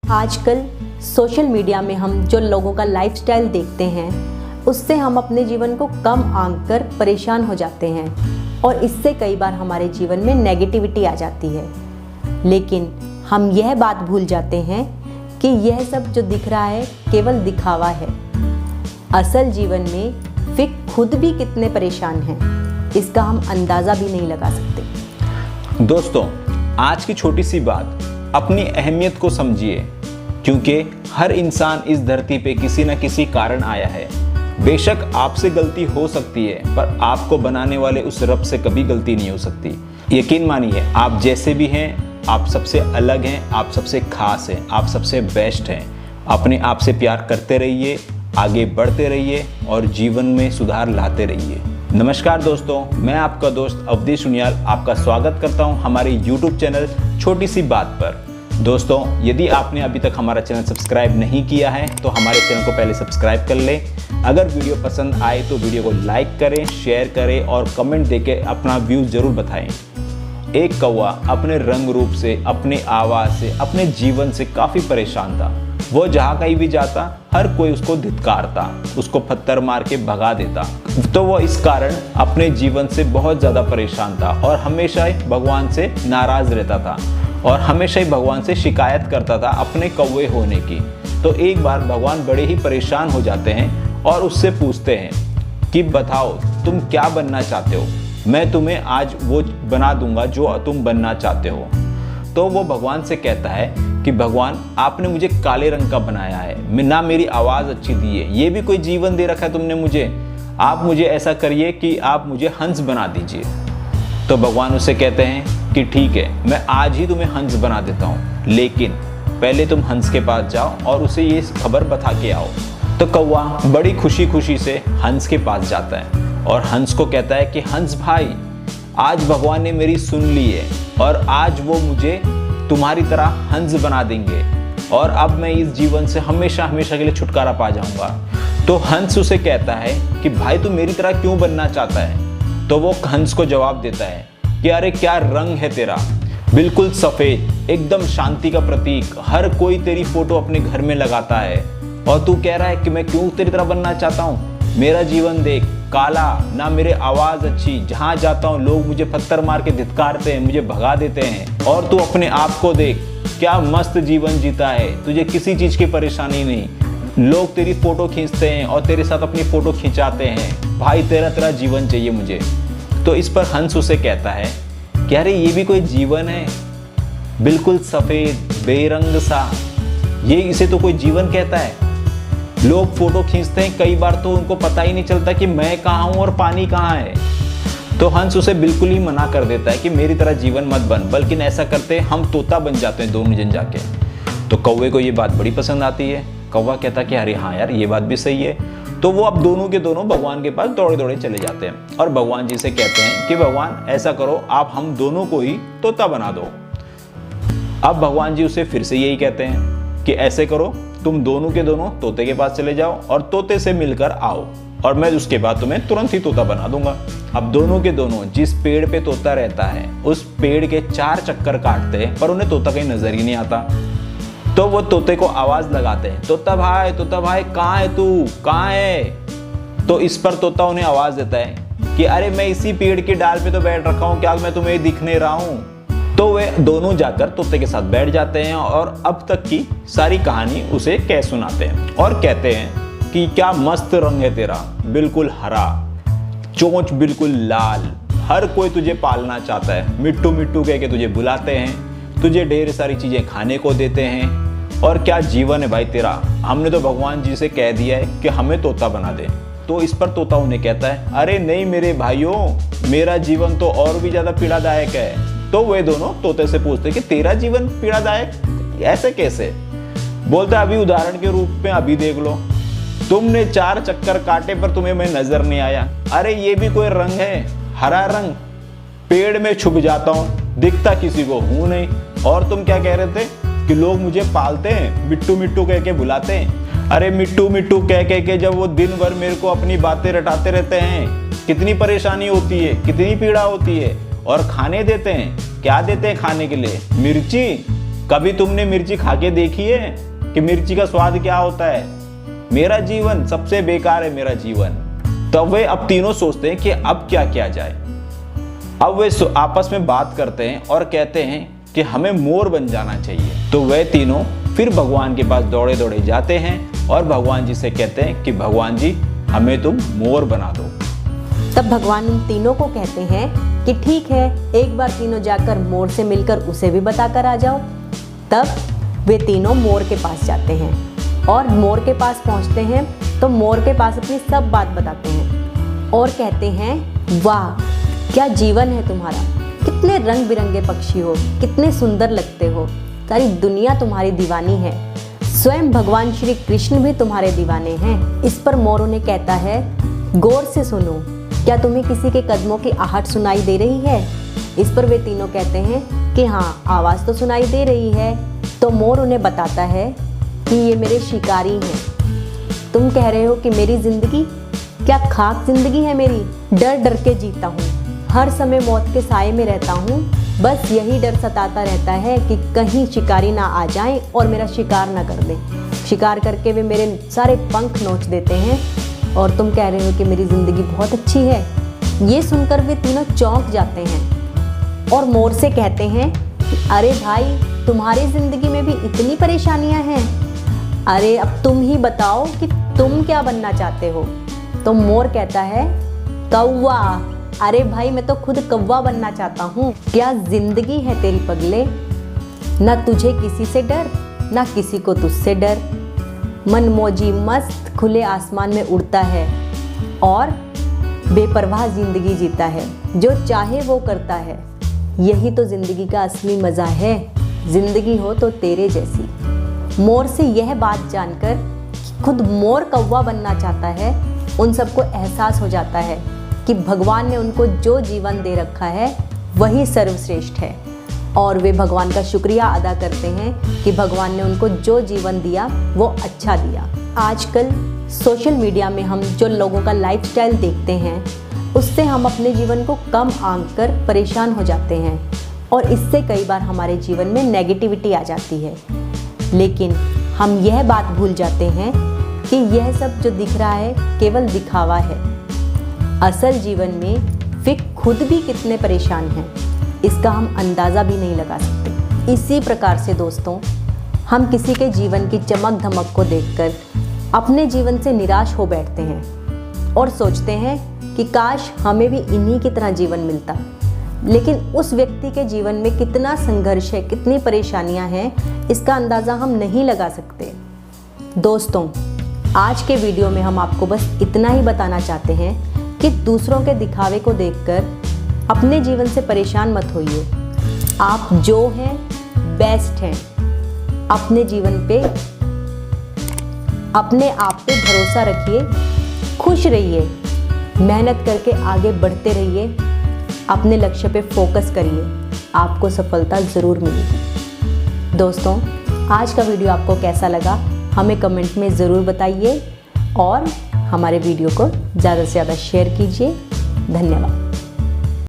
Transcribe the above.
आजकल social media में हम जो लोगों का लाइफस्टाइल देखते हैं उससे हम अपने जीवन को कम आंक कर परेशान हो जाते हैं और इससे कई बार हमारे जीवन में नेगेटिविटी आ जाती है। लेकिन हम यह बात भूल जाते हैं कि यह सब जो दिख रहा है केवल दिखावा है। असल जीवन में वे खुद भी कितने परेशान हैं इसका हम अंदाज़ा भी नहीं लगा सकते। दोस्तों, आज की छोटी सी बात, अपनी अहमियत को समझिए, क्योंकि हर इंसान इस धरती पे किसी न किसी कारण आया है। बेशक आपसे गलती हो सकती है, पर आपको बनाने वाले उस रब से कभी गलती नहीं हो सकती। यकीन मानिए, आप जैसे भी हैं, आप सबसे अलग हैं, आप सबसे खास हैं, आप सबसे बेस्ट हैं। अपने आप से प्यार करते रहिए, आगे बढ़ते रहिए और जीवन में सुधार लाते रहिए। नमस्कार दोस्तों, मैं आपका दोस्त अवधेश उनियाल आपका स्वागत करता हूं हमारे YouTube चैनल छोटी सी बात पर। दोस्तों, यदि आपने अभी तक हमारा चैनल सब्सक्राइब नहीं किया है तो हमारे चैनल को पहले सब्सक्राइब कर लें। अगर वीडियो पसंद आए तो वीडियो को लाइक करें, शेयर करें और कमेंट देके अपना व्यू जरूर बताएं। एक कौवा अपने रंग रूप से, अपने आवाज़ से, अपने जीवन से काफ़ी परेशान था। वो जहाँ कहीं भी जाता हर कोई उसको धिक्कारता, उसको पत्थर मार के भगा देता। तो वो इस कारण अपने जीवन से बहुत ज़्यादा परेशान था और हमेशा ही भगवान से नाराज़ रहता था और हमेशा ही भगवान से शिकायत करता था अपने कौवे होने की। तो एक बार भगवान बड़े ही परेशान हो जाते हैं और उससे पूछते हैं कि बताओ तुम क्या बनना चाहते हो, मैं तुम्हें आज वो बना दूंगा जो तुम बनना चाहते हो। तो वो भगवान से कहता है कि भगवान, आपने मुझे काले रंग का बनाया है, ना मेरी आवाज़ अच्छी दी है, ये भी कोई जीवन दे रखा है तुमने मुझे। आप मुझे ऐसा करिए कि आप मुझे हंस बना दीजिए। तो भगवान उसे कहते हैं कि ठीक है, मैं आज ही तुम्हें हंस बना देता हूँ, लेकिन पहले तुम हंस के पास जाओ और उसे ये खबर बता के आओ। तो कौवा बड़ी खुशी खुशी से हंस के पास जाता है और हंस को कहता है कि हंस भाई, आज भगवान ने मेरी सुन ली है और आज वो मुझे तुम्हारी तरह हंस बना देंगे और अब मैं इस जीवन से हमेशा हमेशा के लिए छुटकारा पा जाऊंगा। तो हंस उसे कहता है कि भाई तू मेरी तरह क्यों बनना चाहता है। तो वो हंस को जवाब देता है कि अरे क्या रंग है तेरा, बिल्कुल सफ़ेद, एकदम शांति का प्रतीक। हर कोई तेरी फोटो अपने घर में लगाता है और तू कह रहा है कि मैं क्यों तेरी तरह बनना चाहता हूँ। मेरा जीवन देख, काला, ना मेरे आवाज़ अच्छी, जहाँ जाता हूँ लोग मुझे पत्थर मार के धिक्कारते हैं, मुझे भगा देते हैं। और तू अपने आप को देख, क्या मस्त जीवन जीता है, तुझे किसी चीज़ की परेशानी नहीं। लोग तेरी फ़ोटो खींचते हैं और तेरे साथ अपनी फ़ोटो खिंचाते हैं। भाई तेरा जीवन चाहिए मुझे। तो इस पर हंस उसे कहता है कि अरे ये भी कोई जीवन है, बिल्कुल सफ़ेद बेरंग सा, ये इसे तो कोई जीवन कहता है। लोग फोटो खींचते हैं, कई बार तो उनको पता ही नहीं चलता कि मैं कहाँ हूँ और पानी कहाँ है। तो हंस उसे बिल्कुल ही मना कर देता है कि मेरी तरह जीवन मत बन, बल्कि ऐसा करते हम तोता बन जाते हैं दोनों जन जाके। तो कौवे को ये बात बड़ी पसंद आती है। कौवा कहता कि अरे हाँ यार, ये बात भी सही है। तो वो अब दोनों के दोनों भगवान के पास दौड़े दौड़े चले जाते हैं और भगवान जी से कहते हैं कि भगवान ऐसा करो, आप हम दोनों को ही तोता बना दो। अब भगवान जी उसे फिर से यही कहते हैं कि ऐसे करो, तुम दोनों के दोनों तोते के पास चले जाओ और तोते से मिलकर आओ और मैं उसके बाद तुम्हें तुरंत ही तोता बना दूंगा। अब दोनों के दोनों जिस पेड़ पे तोता रहता है उस पेड़ के 4 चक्कर काटते हैं, पर उन्हें तोता कहीं नजर ही नहीं आता। तो वो तोते को आवाज लगाते हैं, तोता भाई कहाँ है तू, कहाँ है। तो इस पर तोता उन्हें आवाज देता है कि अरे मैं इसी पेड़ के डाल पे तो बैठ रखा हूँ, क्या मैं तुम्हें दिख नहीं रहा हूँ। तो वे दोनों जाकर तोते के साथ बैठ जाते हैं और अब तक की सारी कहानी उसे कह सुनाते हैं और कहते हैं कि क्या मस्त रंग है तेरा, बिल्कुल हरा, चोंच बिल्कुल लाल, हर कोई तुझे पालना चाहता है, मिट्टू मिट्टू कह के तुझे बुलाते हैं, तुझे ढेर सारी चीजें खाने को देते हैं। और क्या जीवन है भाई तेरा, हमने तो भगवान जी से कह दिया है कि हमें तोता बना दे। तो इस पर तोता उन्हें कहता है अरे नहीं मेरे भाइयों, मेरा जीवन तो और भी ज्यादा पीड़ादायक है। तो वे दोनों तोते से पूछते कि तेरा जीवन पीड़ादायक, ऐसे कैसे। बोलता अभी उदाहरण के रूप में अभी देख लो, तुमने 4 चक्कर काटे पर तुम्हें मैं नजर नहीं आया। अरे ये भी कोई रंग है, हरा रंग, पेड़ में छुप जाता हूं, दिखता किसी को हूं नहीं। और तुम क्या कह रहे थे कि लोग मुझे पालते हैं, मिट्टू मिट्टू कह के बुलाते हैं। अरे मिट्टू मिट्टू कह के जब वो दिन भर मेरे को अपनी बातें रटाते रहते हैं, कितनी परेशानी होती है, कितनी पीड़ा होती है। और खाने देते हैं, क्या देते हैं खाने के लिए, मिर्ची, कभी तुमने मिर्ची खा के देखी है कि मिर्ची का स्वाद क्या होता है? मेरा जीवन सबसे बेकार है, मेरा जीवन। तब वे अब तीनों सोचते हैं कि अब क्या किया जाए। अब वे आपस में बात करते हैं और कहते हैं कि हमें मोर बन जाना चाहिए। तो वे तीनों फिर भगवान के पास दौड़े दौड़े जाते हैं और भगवान जी से कहते हैं कि भगवान जी, हमें तुम मोर बना दो। तब भगवान उन तीनों को कहते हैं कि ठीक है, एक बार तीनों जाकर मोर से मिलकर उसे भी बताकर आ जाओ। तब वे तीनों मोर के पास जाते हैं और मोर के पास पहुंचते हैं तो मोर के पास अपनी सब बात बताते हैं और कहते हैं, वाह क्या जीवन है तुम्हारा, कितने रंग बिरंगे पक्षी हो, कितने सुंदर लगते हो, सारी दुनिया तुम्हारी दीवानी है, स्वयं भगवान श्री कृष्ण भी तुम्हारे दीवाने हैं। इस पर मोर उन्हें कहता है, गौर से सुनो, क्या तुम्हें किसी के कदमों की आहट सुनाई दे रही है? इस पर वे तीनों कहते हैं कि हाँ, आवाज़ तो सुनाई दे रही है। तो मोर उन्हें बताता है कि ये मेरे शिकारी हैं। तुम कह रहे हो कि मेरी ज़िंदगी क्या खाक ज़िंदगी है मेरी? डर डर के जीता हूँ, हर समय मौत के साए में रहता हूँ। बस यही डर सताता रहता है कि कहीं शिकारी ना आ जाएं और मेरा शिकार ना कर दें। शिकार करके वे मेरे सारे पंख नोच देते हैं और तुम कह रहे हो कि मेरी ज़िंदगी बहुत अच्छी है। ये सुनकर वे तीनों चौंक जाते हैं और मोर से कहते हैं, अरे भाई, तुम्हारी ज़िंदगी में भी इतनी परेशानियां हैं। अरे अब तुम ही बताओ कि तुम क्या बनना चाहते हो? तो मोर कहता है, कौवा। अरे भाई, मैं तो खुद कौवा बनना चाहता हूँ। क्या ज़िंदगी है तेरी पगले, ना तुझे किसी से डर, ना किसी को तुझसे डर। मनमौजी मस्त खुले आसमान में उड़ता है और बेपरवाह ज़िंदगी जीता है, जो चाहे वो करता है। यही तो ज़िंदगी का असली मज़ा है, ज़िंदगी हो तो तेरे जैसी। मोर से यह बात जानकर कि खुद मोर कौवा बनना चाहता है, उन सबको एहसास हो जाता है कि भगवान ने उनको जो जीवन दे रखा है वही सर्वश्रेष्ठ है और वे भगवान का शुक्रिया अदा करते हैं कि भगवान ने उनको जो जीवन दिया वो अच्छा दिया। आजकल सोशल मीडिया में हम जो लोगों का लाइफस्टाइल देखते हैं, उससे हम अपने जीवन को कम आंक कर परेशान हो जाते हैं और इससे कई बार हमारे जीवन में नेगेटिविटी आ जाती है। लेकिन हम यह बात भूल जाते हैं कि यह सब जो दिख रहा है केवल दिखावा है। असल जीवन में वे खुद भी कितने परेशान हैं, इसका हम अंदाज़ा भी नहीं लगा सकते। इसी प्रकार से दोस्तों, हम किसी के जीवन की चमक धमक को देखकर अपने जीवन से निराश हो बैठते हैं और सोचते हैं कि काश हमें भी इन्हीं की तरह जीवन मिलता। लेकिन उस व्यक्ति के जीवन में कितना संघर्ष है, कितनी परेशानियां हैं, इसका अंदाज़ा हम नहीं लगा सकते। दोस्तों, आज के वीडियो में हम आपको बस इतना ही बताना चाहते हैं कि दूसरों के दिखावे को देखकर अपने जीवन से परेशान मत होइए। आप जो हैं बेस्ट हैं। अपने जीवन पे, अपने आप पे भरोसा रखिए, खुश रहिए, मेहनत करके आगे बढ़ते रहिए, अपने लक्ष्य पे फोकस करिए, आपको सफलता ज़रूर मिलेगी। दोस्तों, आज का वीडियो आपको कैसा लगा हमें कमेंट में ज़रूर बताइए और हमारे वीडियो को ज़्यादा से ज़्यादा शेयर कीजिए। धन्यवाद।